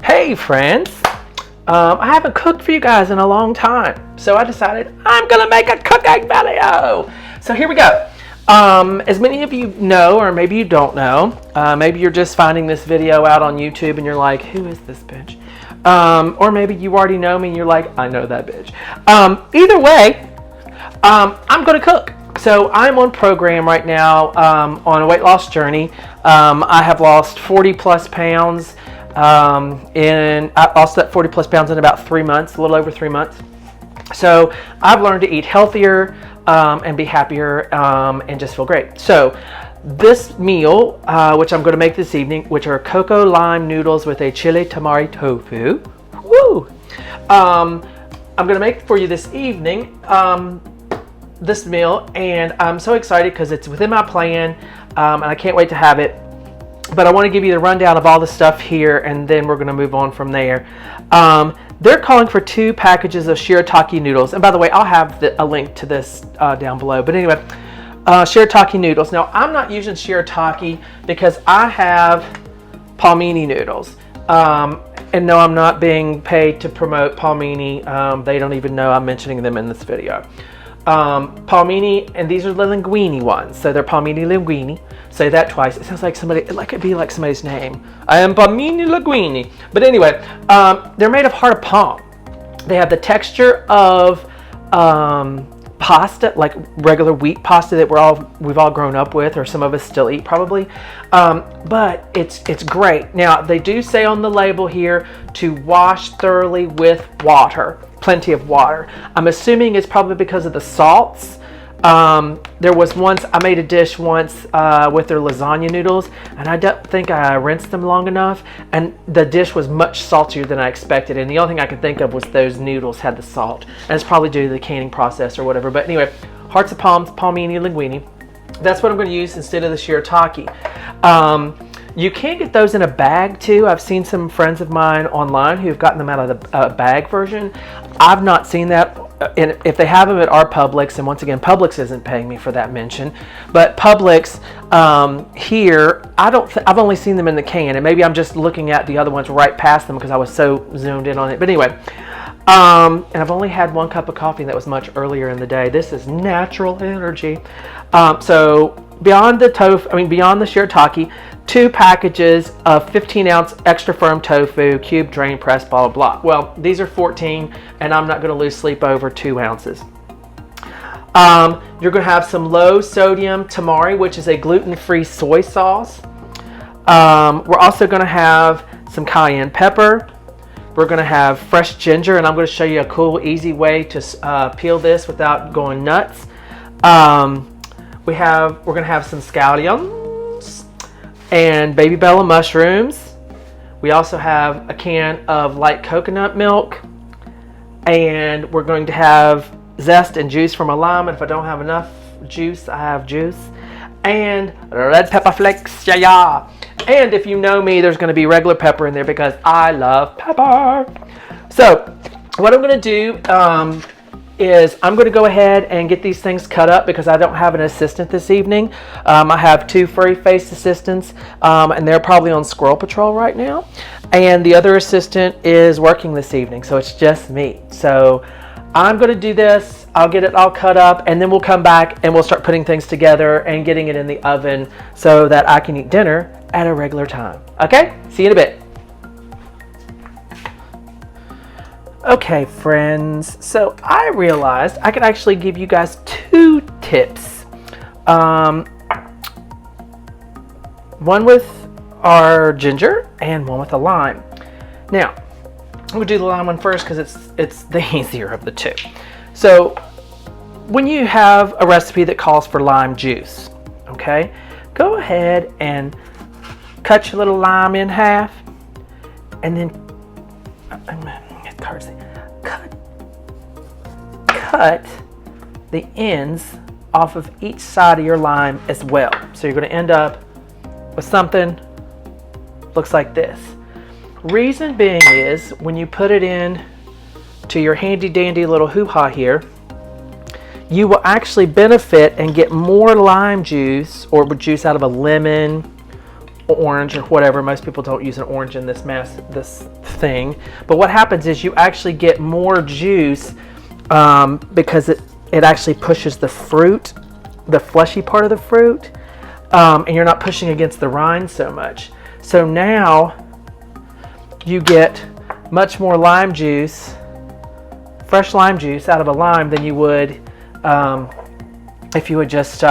Hey friends, I haven't cooked for you guys in a long time, so I decided I'm gonna make a cooking video. So here we go. As many of you know, or maybe you don't know, maybe you're just finding this video out on YouTube and you're like, who is this bitch? Or maybe you already know me and you're like, I know that bitch. Either way, I'm gonna cook. So I'm on program right now on a weight loss journey. I have lost 40 plus pounds. I lost that 40 plus pounds in about 3 months, a little over 3 months. So I've learned to eat healthier and be happier and just feel great. So this meal, which I'm going to make this evening, which are Coco lime noodles with a chili tamari tofu. Woo! I'm going to make for you this evening this meal, and I'm so excited because it's within my plan, and I can't wait to have it. But I want to give you the rundown of all the stuff here, and then we're going to move on from there. They're calling for 2 packages of shirataki noodles. And by the way, I'll have a link to this down below. But anyway, shirataki noodles. Now, I'm not using shirataki because I have palmini noodles. And no, I'm not being paid to promote palmini. They don't even know I'm mentioning them in this video. Palmini, and these are the linguine ones. So they're palmini linguine. Say that twice. It sounds like somebody, like it'd be like somebody's name. I am palmini linguine. But anyway, they're made of heart of palm. They have the texture of pasta, like regular wheat pasta that we've all grown up with, or some of us still eat probably. But it's great. Now they do say on the label here to wash thoroughly with water. Plenty of water. I'm assuming it's probably because of the salts. There was once, I made a dish once with their lasagna noodles, and I don't think I rinsed them long enough, and the dish was much saltier than I expected, and the only thing I could think of was those noodles had the salt, and it's probably due to the canning process or whatever. But anyway, hearts of palms, palmini linguine. That's what I'm going to use instead of the shirataki. You can get those in a bag too. I've seen some friends of mine online who've gotten them out of the bag version. I've not seen that. And if they have them at our Publix, and once again, Publix isn't paying me for that mention, but Publix here, I've only seen them in the can, and maybe I'm just looking at the other ones right past them because I was so zoomed in on it. But anyway, and I've only had 1 cup of coffee, and that was much earlier in the day. This is natural energy. So beyond the shirataki, 2 packages of 15-ounce extra firm tofu, cube, drain, press, blah, blah, blah. Well, these are 14, and I'm not going to lose sleep over 2 ounces. You're going to have some low sodium tamari, which is a gluten-free soy sauce. We're also going to have some cayenne pepper. We're going to have fresh ginger, and I'm going to show you a cool, easy way to peel this without going nuts. We're going to have some scallions and baby bella mushrooms. We also have a can of light coconut milk, and we're going to have zest and juice from a lime, and if I don't have enough juice, I have juice, and red pepper flakes, yeah. And if you know me, there's going to be regular pepper in there because I love pepper. So what I'm going to do is I'm going to go ahead and get these things cut up because I don't have an assistant this evening. I have 2 furry-faced assistants, and they're probably on squirrel patrol right now. And the other assistant is working this evening, so it's just me. So I'm going to do this. I'll get it all cut up, and then we'll come back and we'll start putting things together and getting it in the oven so that I can eat dinner at a regular time. Okay? See you in a bit. Okay, friends, so I realized I could actually give you guys 2 tips. One with our ginger and one with a lime. Now, I'm going to do the lime one first because it's the easier of the 2. So, when you have a recipe that calls for lime juice, okay, go ahead and cut your little lime in half, and then cut the ends off of each side of your lime as well. So you're going to end up with something looks like this. Reason being is when you put it in to your handy dandy little hoo-ha here, you will actually benefit and get more lime juice or juice out of a lemon, orange, or whatever. Most people don't use an orange in this thing, but what happens is you actually get more juice because it actually pushes the fruit, the fleshy part of the fruit, and you're not pushing against the rind so much. So now you get much more lime juice, fresh lime juice out of a lime than you would if you would just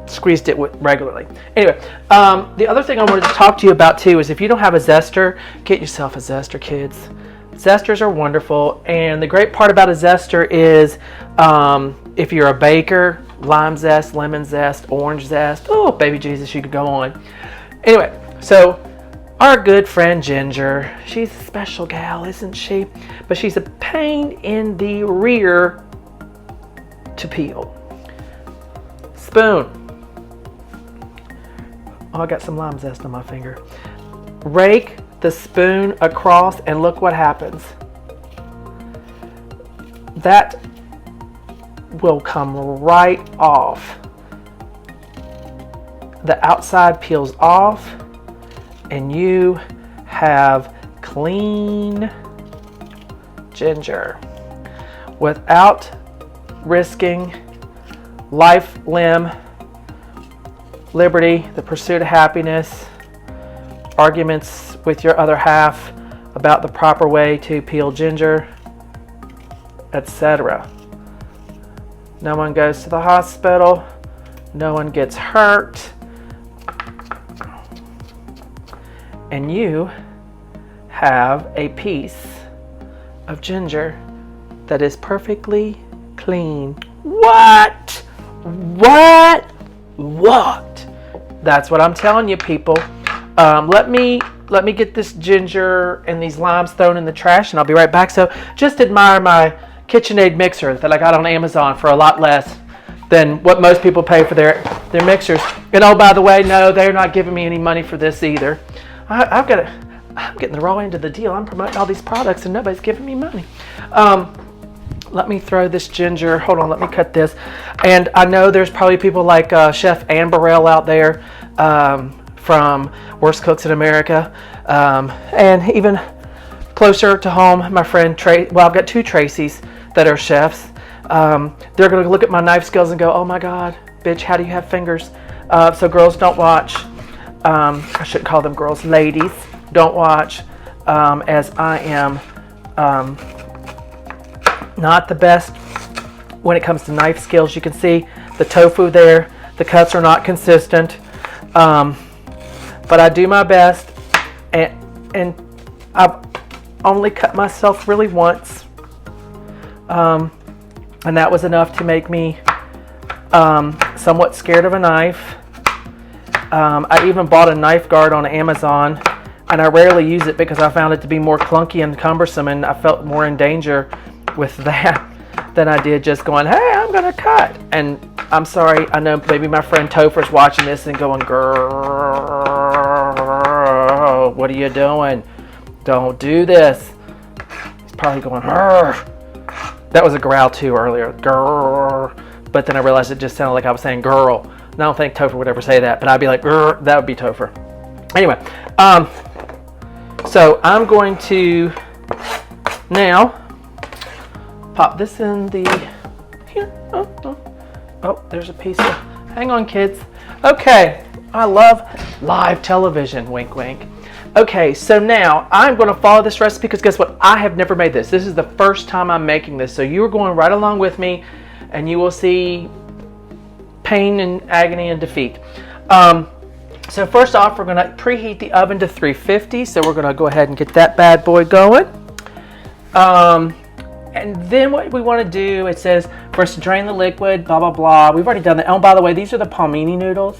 squeezed it regularly. Anyway, the other thing I wanted to talk to you about too is if you don't have a zester, get yourself a zester, kids. Zesters are wonderful, and the great part about a zester is if you're a baker, lime zest, lemon zest, orange zest, oh baby Jesus, you could go on. Anyway, so our good friend Ginger, she's a special gal, isn't she? But she's a pain in the rear to peel. Spoon. Oh, I got some lime zest on my finger. Rake the spoon across and look what happens. That will come right off. The outside peels off and you have clean ginger without risking life, limb, liberty, the pursuit of happiness, arguments with your other half about the proper way to peel ginger, etc. No one goes to the hospital, no one gets hurt, and you have a piece of ginger that is perfectly clean. What? That's what I'm telling you, people. Let me get this ginger and these limes thrown in the trash, and I'll be right back. So just admire my KitchenAid mixer that I got on Amazon for a lot less than what most people pay for their mixers. And oh, by the way, no, they're not giving me any money for this either. I'm getting the raw end of the deal. I'm promoting all these products and nobody's giving me money. Let me throw this ginger. Hold on, let me cut this. And I know there's probably people like Chef Ann Burrell out there from Worst Cooks in America. And even closer to home, my friend I've got two Tracys that are chefs. They're going to look at my knife skills and go, oh my God, bitch, how do you have fingers? So girls, don't watch. I shouldn't call them girls, ladies. Don't watch, as I am not the best when it comes to knife skills. You can see the tofu there. The cuts are not consistent, but I do my best, and I've only cut myself really once, and that was enough to make me somewhat scared of a knife. I even bought a knife guard on Amazon, and I rarely use it because I found it to be more clunky and cumbersome, and I felt more in danger with that than I did just going, hey, I'm gonna cut. And I'm sorry, I know maybe my friend Topher's watching this and going, girl, what are you doing? Don't do this. He's probably going, grr. That was a growl too earlier, grr. But then I realized it just sounded like I was saying girl. And I don't think Topher would ever say that, but I'd be like, grr, that would be Topher. Anyway, so I'm going to now pop this in the, here, oh, there's a piece of, hang on kids. Okay, I love live television, wink, wink. Okay, so now I'm going to follow this recipe because guess what? I have never made this. This is the first time I'm making this. So you are going right along with me and you will see pain and agony and defeat. So first off, we're going to preheat the oven to 350. So we're going to go ahead and get that bad boy going. And then what we want to do, it says for us to drain the liquid, blah, blah, blah. We've already done that. Oh, by the way, these are the palmini noodles.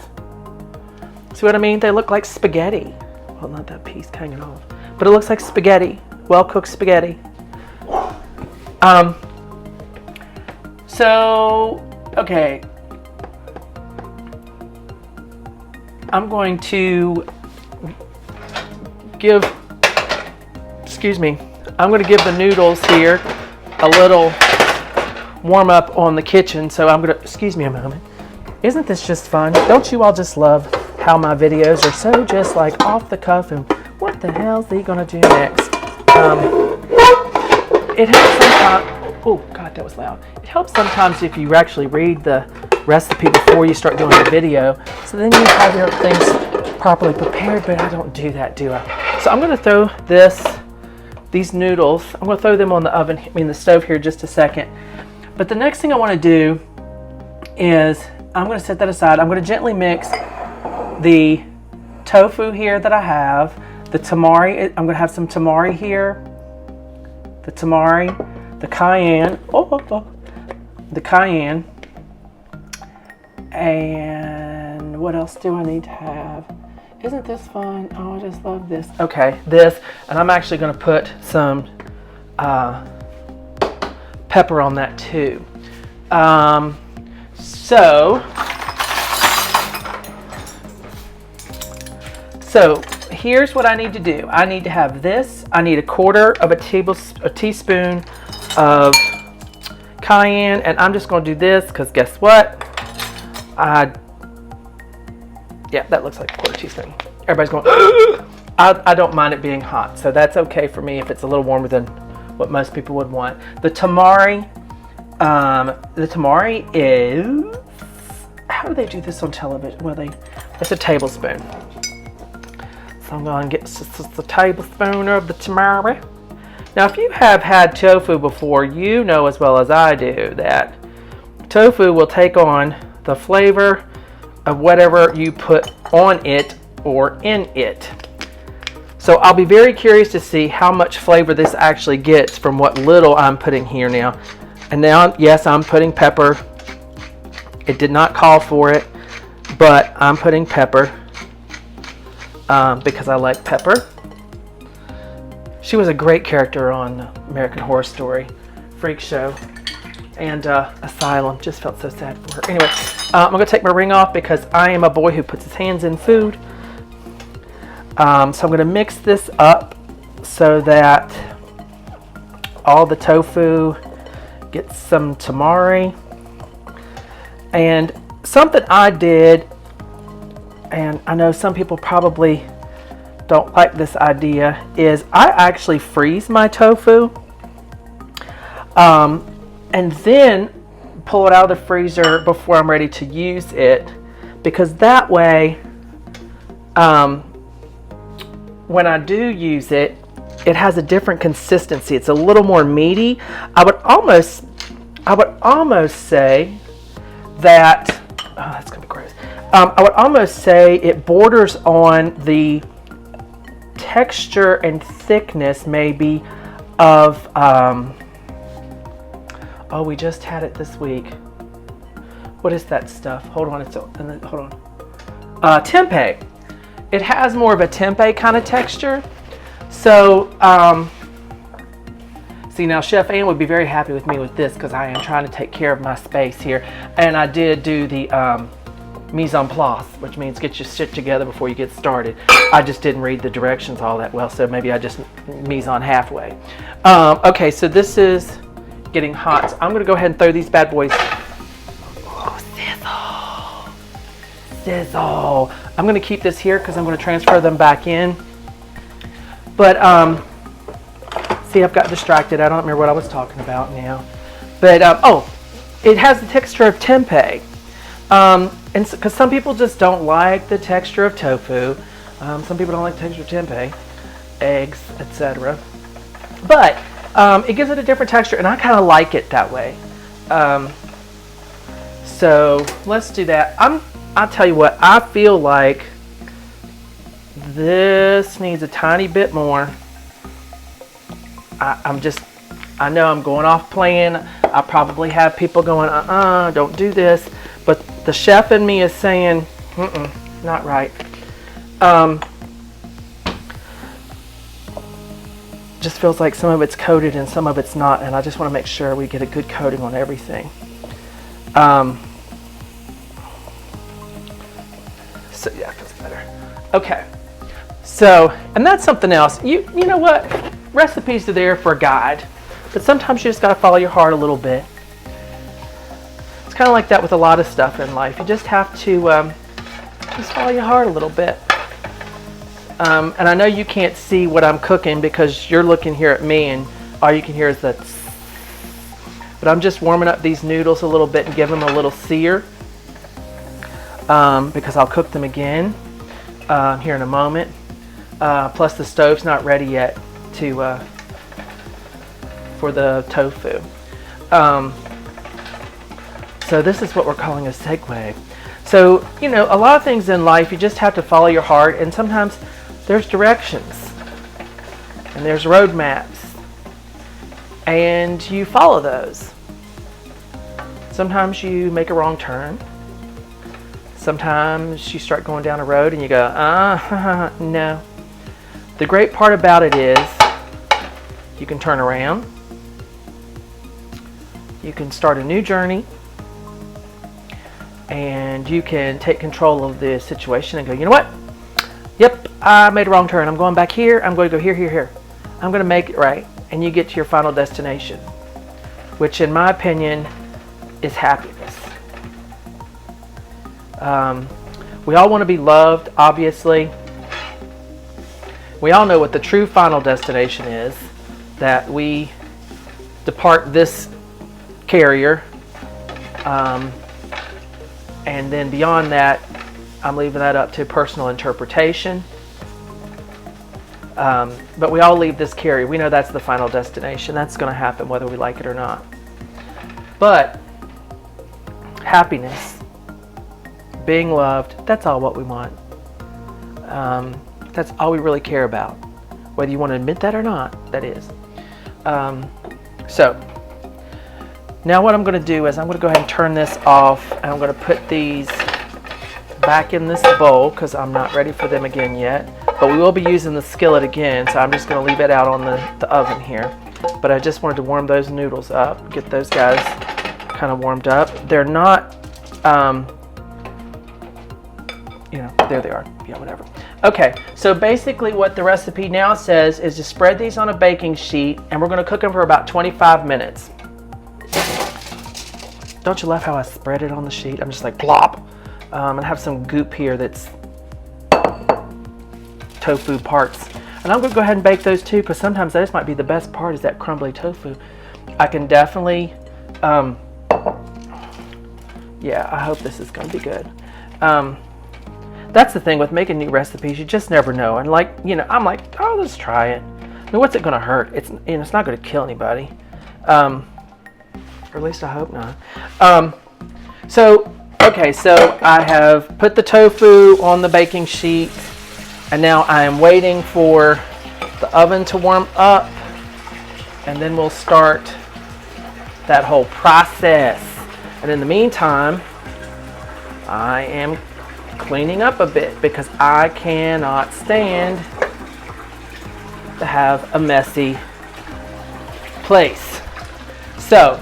See what I mean? They look like spaghetti. Well, not that piece hanging off, but it looks like spaghetti, well-cooked spaghetti. So, okay. I'm going to give the noodles here a little warm up on the kitchen. So I'm going to, excuse me a moment. Isn't this just fun? Don't you all just love how my videos are so just like off the cuff and what the hell is he gonna do next? It helps sometimes. Oh God, that was loud. It helps sometimes if you actually read the recipe before you start doing the video, so then you have your things properly prepared. But I don't do that, do I? So I'm gonna throw these noodles. I'm gonna throw them on the stove here just a second. But the next thing I want to do is I'm gonna set that aside. I'm gonna gently mix the tofu here that I have, the tamari. I'm gonna have some tamari here, the tamari, the cayenne, the cayenne, and what else do I need to have? Isn't this fun? Oh, I just love this. Okay, this, and I'm actually gonna put some pepper on that too. So here's what I need to do. I need to have this. I need a quarter of a teaspoon of cayenne, and I'm just going to do this because guess what? Yeah, that looks like a quarter teaspoon. Everybody's going, I don't mind it being hot, so that's okay for me if it's a little warmer than what most people would want. The tamari is, how do they do this on television? Well, it's a tablespoon. So I'm going to get just a tablespoon of the tamari. Now, if you have had tofu before, you know as well as I do that tofu will take on the flavor of whatever you put on it or in it. So I'll be very curious to see how much flavor this actually gets from what little I'm putting here now. And now, yes, I'm putting pepper. It did not call for it, but I'm putting pepper because I like pepper. She was a great character on American Horror Story, Freak Show, and Asylum. Just felt so sad for her. Anyway, I'm going to take my ring off because I am a boy who puts his hands in food. So I'm going to mix this up so that all the tofu gets some tamari. And something I did, and I know some people probably don't like this idea, is I actually freeze my tofu and then pull it out of the freezer before I'm ready to use it, because that way when I do use it, it has a different consistency. It's a little more meaty. I would almost say that, oh, that's gonna be gross. I would almost say it borders on the texture and thickness maybe of, oh, we just had it this week. What is that stuff? Hold on, hold on. Tempeh. It has more of a tempeh kind of texture. So, see, now Chef Ann would be very happy with me with this because I am trying to take care of my space here. And I did do the mise en place, which means get your shit together before you get started. I just didn't read the directions all that well, so maybe I just mise en halfway. Okay, so this is getting hot. So I'm gonna go ahead and throw these bad boys. Oh, sizzle. Sizzle. I'm gonna keep this here because I'm gonna transfer them back in. But, see, I've got distracted. I don't remember what I was talking about now. But, oh, it has the texture of tempeh. And because some people just don't like the texture of tofu. Some people don't like the texture of tempeh, eggs, etc. But it gives it a different texture, and I kind of like it that way. So let's do that. I'll tell you what, I feel like this needs a tiny bit more. I know I'm going off plan. I probably have people going, don't do this. But the chef in me is saying, not right. Just feels like some of it's coated and some of it's not, and I just want to make sure we get a good coating on everything. So yeah, that's better. Okay. So, and that's something else. You know what? Recipes are there for a guide, but sometimes you just got to follow your heart a little bit. It's kind of like that with a lot of stuff in life. You just have to Just follow your heart a little bit. And I know you can't see what I'm cooking because you're looking here at me and all you can hear is that. But I'm just warming up these noodles a little bit and giving them a little sear because I'll cook them again here in a moment. Plus the stove's not ready yet for the tofu. So this is what we're calling a segue. So, you know, a lot of things in life, you just have to follow your heart, and sometimes there's directions and there's road maps and you follow those. Sometimes you make a wrong turn. Sometimes you start going down a road and you go, no. The great part about it is you can turn around. You can start a new journey. And you can take control of the situation and go, you know what? Yep, I made a wrong turn. I'm going back here. I'm going to go here, here, here. I'm going to make it right. And you get to your final destination, which in my opinion is happiness. We all want to be loved, obviously. We all know what the true final destination is, that we depart this carrier. And then beyond that, I'm leaving that up to personal interpretation. But we all leave this carrier. We know that's the final destination. That's going to happen whether we like it or not. But happiness, being loved, that's all what we want. That's all we really care about. Whether you want to admit that or not, that is. So now what I'm going to do is I'm going to go ahead and turn this off, and I'm going to put these back in this bowl because I'm not ready for them again yet. But we will be using the skillet again, so I'm just going to leave it out on the oven here. But I just wanted to warm those noodles up, get those guys kind of warmed up. They're not, you know, there they are. Yeah, whatever. Okay, so basically what the recipe now says is to spread these on a baking sheet, and we're going to cook them for about 25 minutes. Don't you love how I spread it on the sheet? I'm just like plop. And I have some goop here that's tofu parts. And I'm going to go ahead and bake those too, because sometimes this might be the best part, is that crumbly tofu. I can definitely, yeah, I hope this is going to be good. That's the thing with making new recipes, you just never know. And like, you know, I'm like, oh, let's try it. I mean, what's it going to hurt? It's, you know, it's not going to kill anybody. Or at least I hope not. Okay, so I have put the tofu on the baking sheet, and now I am waiting for the oven to warm up, and then we'll start that whole process. And in the meantime, I am cleaning up a bit because I cannot stand to have a messy place. So,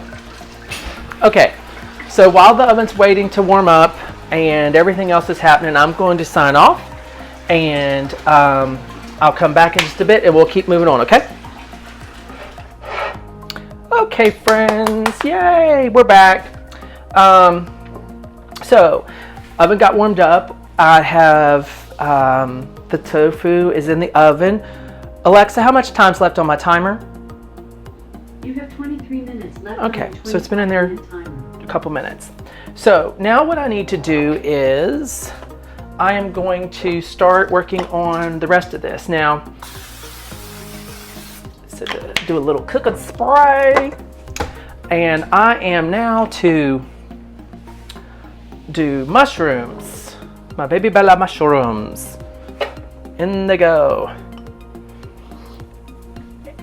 okay, so while the oven's waiting to warm up and everything else is happening, I'm going to sign off, and I'll come back in just a bit and we'll keep moving on, okay? Okay, friends, yay, we're back. So, oven got warmed up. I have the tofu is in the oven. Alexa, how much time's left on my timer? You have 23 minutes left. Okay, so it's been in there a couple minutes. So now what I need to do is I am going to start working on the rest of this. Now, so to do a little cooking spray, and I am now to do mushrooms, my baby bella mushrooms. In they go.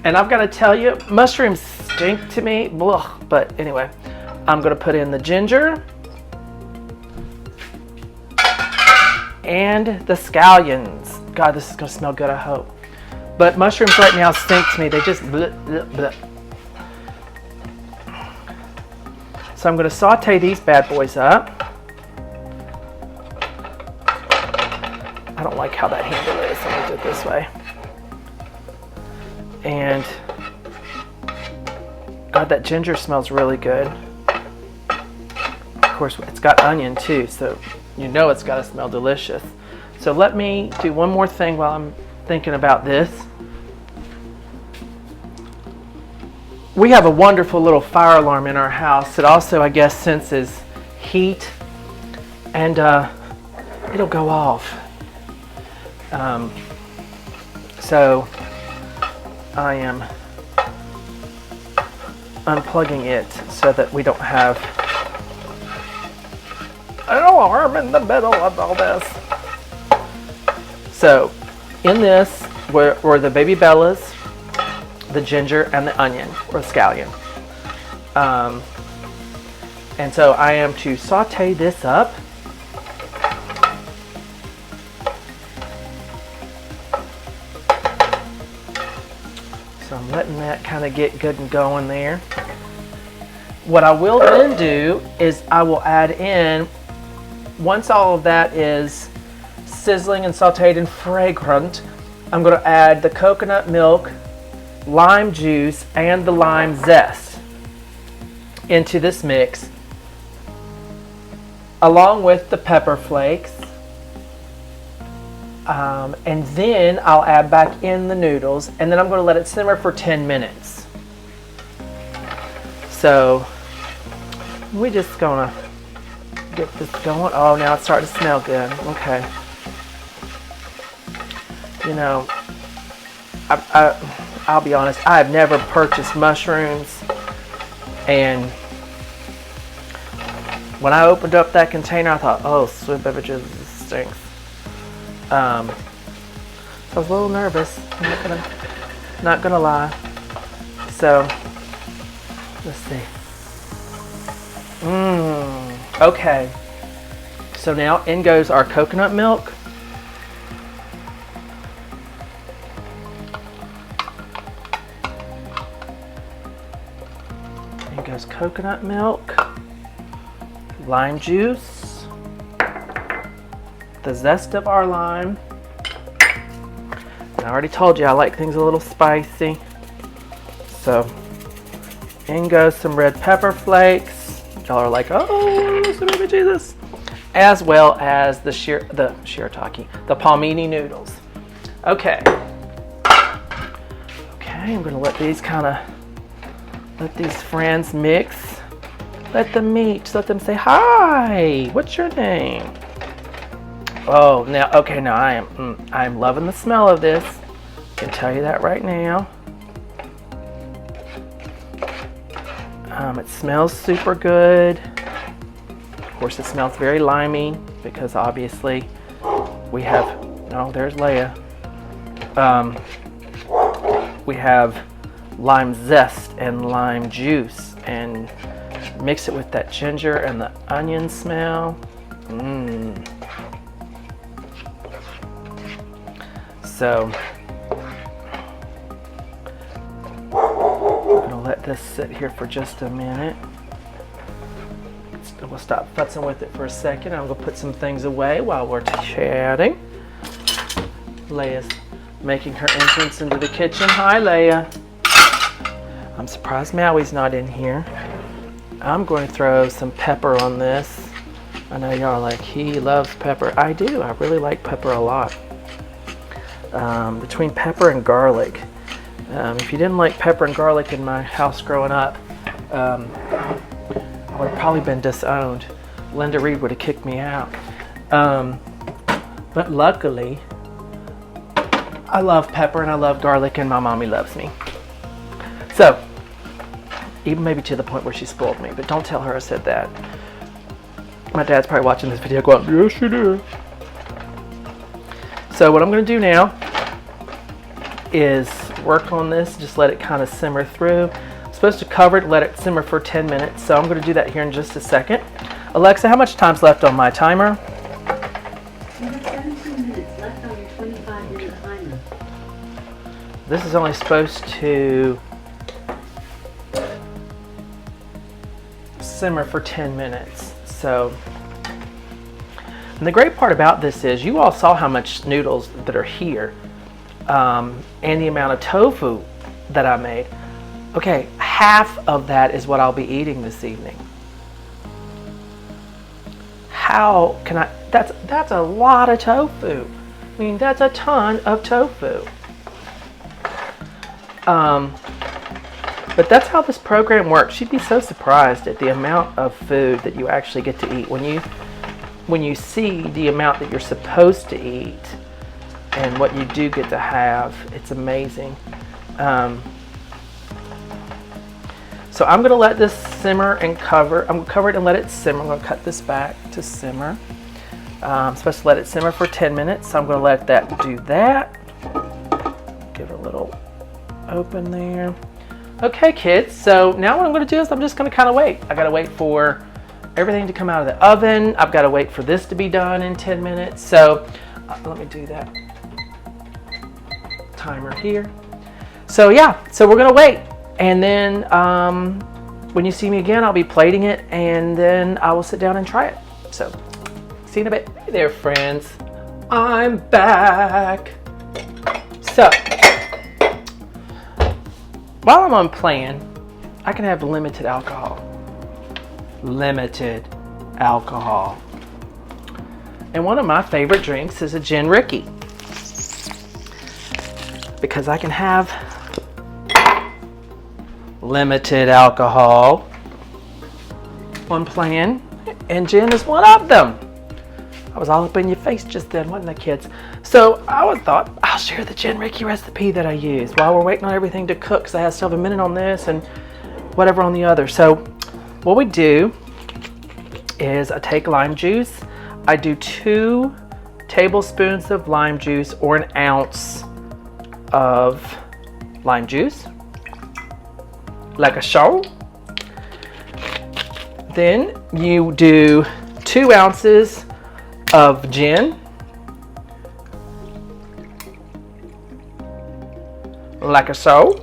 And I've got to tell you, mushrooms stink to me, blah, but anyway, I'm going to put in the ginger and the scallions. God, this is going to smell good, I hope. But mushrooms right now stink to me. They just bleh, bleh, bleh. So I'm going to saute these bad boys up. I don't like how that handle is. I'm going to do it this way. And God, that ginger smells really good. Of course, it's got onion too, so You know it's got to smell delicious. So let me do one more thing while I'm thinking about this. We have a wonderful little fire alarm in our house that also, I guess, senses heat, and it'll go off. So I am unplugging it so that we don't have an alarm in the middle of all this. So in this were the baby bellas, the ginger, and the onion, or scallion. And so I am to saute this up. So I'm letting that kind of get good and going there. What I will then do is I will add in, once all of that is sizzling and sauteed and fragrant, I'm going to add the coconut milk, lime juice, and the lime zest into this mix, along with the pepper flakes. And then I'll add back in the noodles, and then I'm going to let it simmer for 10 minutes. So we're just going to get this going. Oh, now it's starting to smell good. Okay. You know, I'll be honest, I've never purchased mushrooms, and when I opened up that container, I thought, oh, sweet beverages, this stinks. So I was a little nervous, I'm not gonna lie. So let's see. Okay. So now in goes our coconut milk. In goes coconut milk, lime juice, the zest of our lime. And I already told you I like things a little spicy. So in goes some red pepper flakes. Y'all are like, oh, baby Jesus. As well as the shirataki, the palmini noodles. Okay. Okay, I'm gonna let these friends mix. Let them meet, let them say, hi, what's your name? Oh, now I'm loving the smell of this. I can tell you that right now. It smells super good. Of course, it smells very limey because obviously we have, oh, there's Leia. We have lime zest and lime juice, and mix it with that ginger and the onion smell. So I'm gonna let this sit here for just a minute. We'll stop futzing with it for a second. I'm gonna put some things away while we're chatting. Leia's making her entrance into the kitchen. Hi, Leia. I'm surprised Maui's not in here. I'm going to throw some pepper on this. I know y'all are like, he loves pepper. I do. I really like pepper a lot. Between pepper and garlic. If you didn't like pepper and garlic in my house growing up, I would have probably been disowned. Linda Reed would have kicked me out. But luckily, I love pepper and I love garlic, and my mommy loves me. So, even maybe to the point where she spoiled me, but don't tell her I said that. My dad's probably watching this video going, yes you do. So what I'm going to do now is work on this, just let it kind of simmer through. I'm supposed to cover it, let it simmer for 10 minutes, so I'm going to do that here in just a second. Alexa, how much time's left on my timer? You have 17 minutes left on your 25-minute timer. This is only supposed to simmer for 10 minutes. So, and the great part about this is you all saw how much noodles that are here, and the amount of tofu that I made. Okay, half of that is what I'll be eating this evening. how can I, that's a lot of tofu. I mean, that's a ton of tofu. But that's how this program works. You'd be so surprised at the amount of food that you actually get to eat when you see the amount that you're supposed to eat and what you do get to have. It's amazing. So I'm gonna let this simmer and cover. I'm gonna cover it and let it simmer. I'm gonna cut this back to simmer. I'm supposed to let it simmer for 10 minutes. So I'm gonna let that do that. Give it a little open there. Okay, kids, so now what I'm gonna do is I'm just gonna kind of wait. I gotta wait for everything to come out of the oven. I've gotta wait for this to be done in 10 minutes. So let me do that timer here. So yeah, so we're gonna wait. And then when you see me again, I'll be plating it and then I will sit down and try it. So see you in a bit. Hey there, friends. I'm back. So while I'm on plan, I can have limited alcohol. Limited alcohol. And one of my favorite drinks is a gin Ricky. Because I can have limited alcohol on plan, and gin is one of them. I was all up in your face just then, wasn't I, kids? So I thought I'll share the gin Ricky recipe that I use while we're waiting on everything to cook, because I have still have a minute on this and whatever on the other. So what we do is I take lime juice. I do 2 tablespoons of lime juice or an ounce of lime juice, like a show. Then you do 2 ounces of gin, like a so.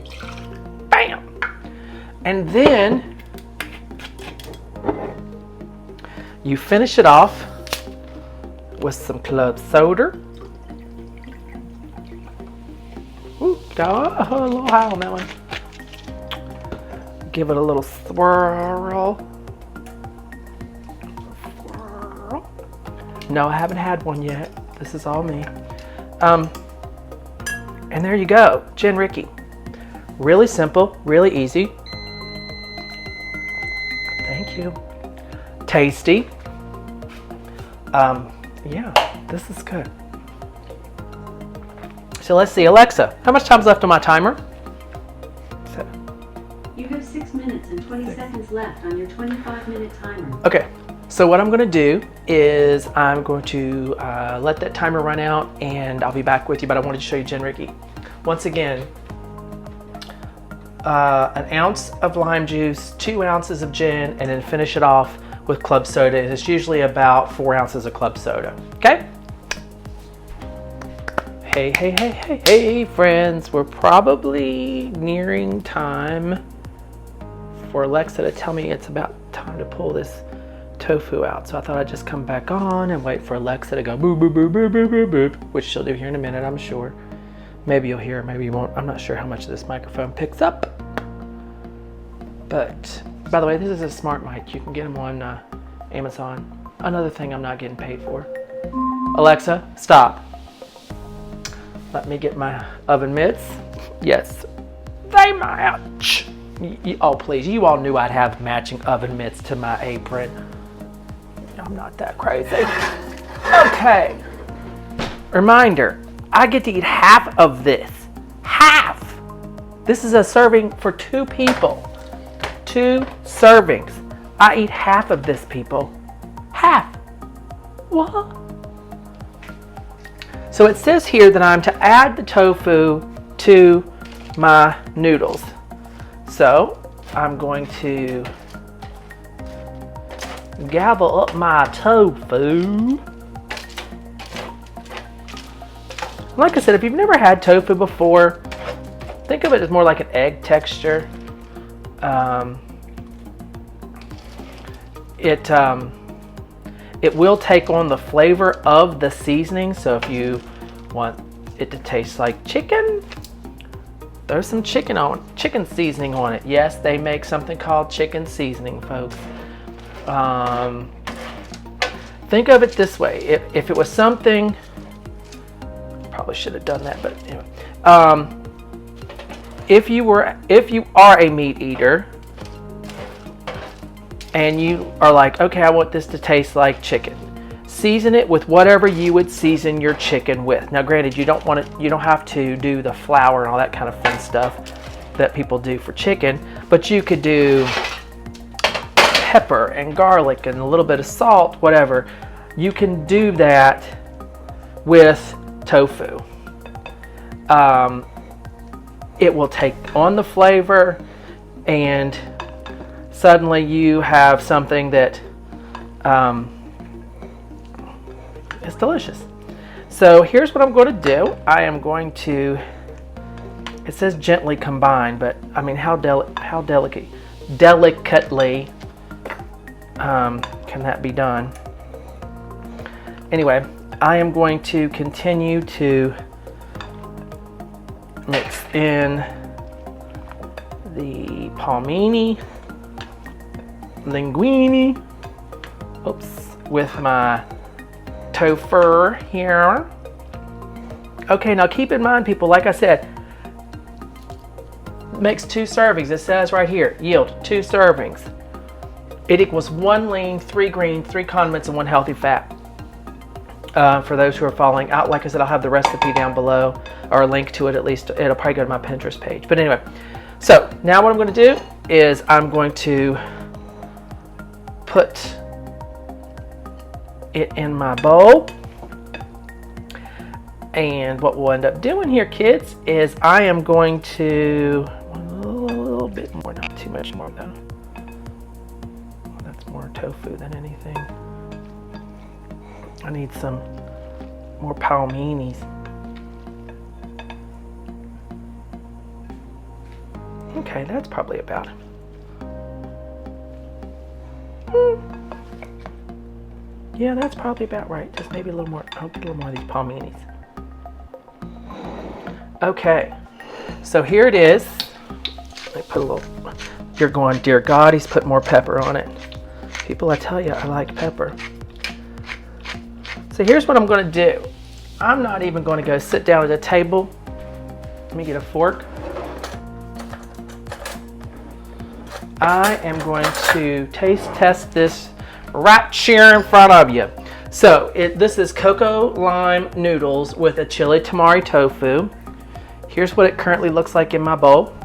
Bam! And then you finish it off with some club soda. Ooh, got a little high on that one. Give it a little swirl. No, I haven't had one yet. This is all me. And there you go, gin Ricky. Really simple, really easy. Thank you. Tasty. Yeah, this is good. So let's see, Alexa, how much time's left on my timer? You have 6 minutes and 20 seconds left on your 25-minute timer. Okay, so what I'm gonna do is I'm going to let that timer run out and I'll be back with you, but I wanted to show you gin Ricky. Once again, an ounce of lime juice, 2 ounces of gin, and then finish it off with club soda. And it's usually about 4 ounces of club soda, okay? Hey, friends, we're probably nearing time for Alexa to tell me it's about time to pull this tofu out. So I thought I'd just come back on and wait for Alexa to go boop, boop, boop, boop, boop, boop, boop, which she'll do here in a minute, I'm sure. Maybe you'll hear, maybe you won't. I'm not sure how much this microphone picks up. But, by the way, this is a smart mic. You can get them on Amazon. Another thing I'm not getting paid for. Alexa, stop. Let me get my oven mitts. Yes, they match. Oh, please, you all knew I'd have matching oven mitts to my apron. I'm not that crazy. Okay. Reminder, I get to eat half of this. Half. This is a serving for 2 people. 2 servings. I eat half of this, people. Half. What? So it says here that I'm to add the tofu to my noodles. So I'm going to gobble up my tofu. Like I said, if you've never had tofu before, think of it as more like an egg texture. It will take on the flavor of the seasoning. So if you want it to taste like chicken, there's some chicken seasoning on it. Yes, they make something called chicken seasoning, folks. think of it this way. If it was something, probably should have done that, but anyway. If you are a meat eater and you are like, okay, I want this to taste like chicken, season it with whatever you would season your chicken with. Now, granted, you don't have to do the flour and all that kind of fun stuff that people do for chicken, but you could do pepper and garlic and a little bit of salt, whatever. You can do that with tofu. It will take on the flavor, and suddenly you have something that is delicious. So here's what I'm going to do. I am going to, it says gently combine, but I mean, how delicately can that be done? Anyway, I am going to continue to mix in the palmini, linguine, with my tofu here. Okay, now keep in mind, people, like I said, makes 2 servings. It says right here, yield 2 servings. It equals 1 lean, 3 green, 3 condiments, and 1 healthy fat. For those who are following out, like I said, I'll have the recipe down below, or a link to it at least. It'll probably go to my Pinterest page. But anyway, so now what I'm going to do is I'm going to put it in my bowl. And what we'll end up doing here, kids, is I am going to, a little bit more, not too much more though. That's more tofu than anything. I need some more palminis. Okay, that's probably about it. Yeah, that's probably about right. Just maybe a little more. I'll get a little more of these palminis. Okay, so here it is. I put a little. You're going, dear God, he's put more pepper on it. People, I tell you, I like pepper. So here's what I'm going to do. I'm not even going to go sit down at a table. Let me get a fork. I am going to taste test this right here in front of you. So this is Coco lime noodles with a chili tamari tofu. Here's what it currently looks like in my bowl.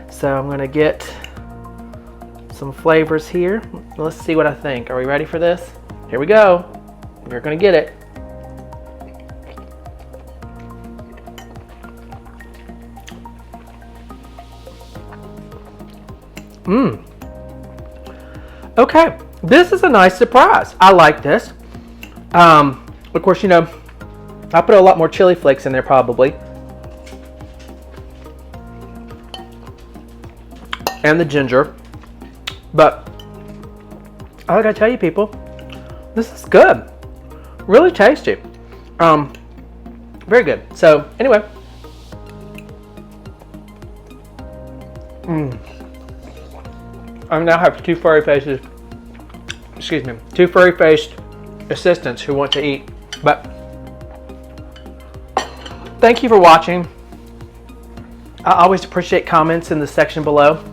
So I'm going to get some flavors here. Let's see what I think. Are we ready for this? Here we go. We're going to get it. Okay, this is a nice surprise. I like this. Of course, you know, I put a lot more chili flakes in there probably. And the ginger. But I gotta tell you, people, this is good. Really tasty. Very good. So anyway. I now have two furry-faced assistants who want to eat. But thank you for watching. I always appreciate comments in the section below.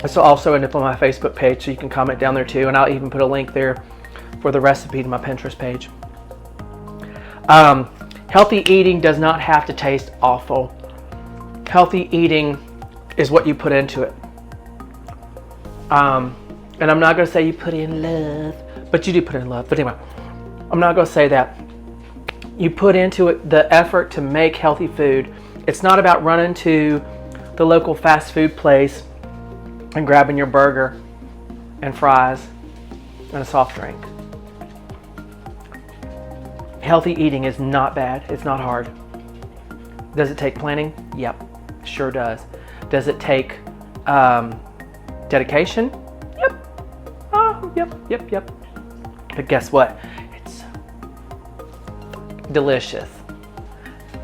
This will also end up on my Facebook page, so you can comment down there too, and I'll even put a link there for the recipe to my Pinterest page. Healthy eating does not have to taste awful. Healthy eating is what you put into it. And I'm not going to say you put in love, but you do put in love. But anyway, I'm not going to say that. You put into it the effort to make healthy food. It's not about running to the local fast food place and grabbing your burger and fries and a soft drink. Healthy eating is not bad. It's not hard. Does it take planning? Yep, sure does. Does it take dedication? Yep. Yep. But guess what? It's delicious.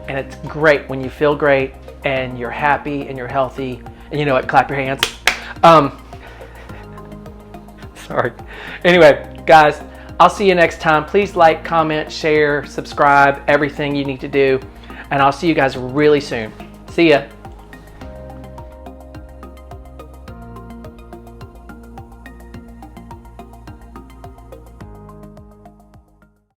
And it's great when you feel great and you're happy and you're healthy. And you know what? Clap your hands. Sorry. Anyway, guys, I'll see you next time. Please like, comment, share, subscribe, everything you need to do. And I'll see you guys really soon. See ya.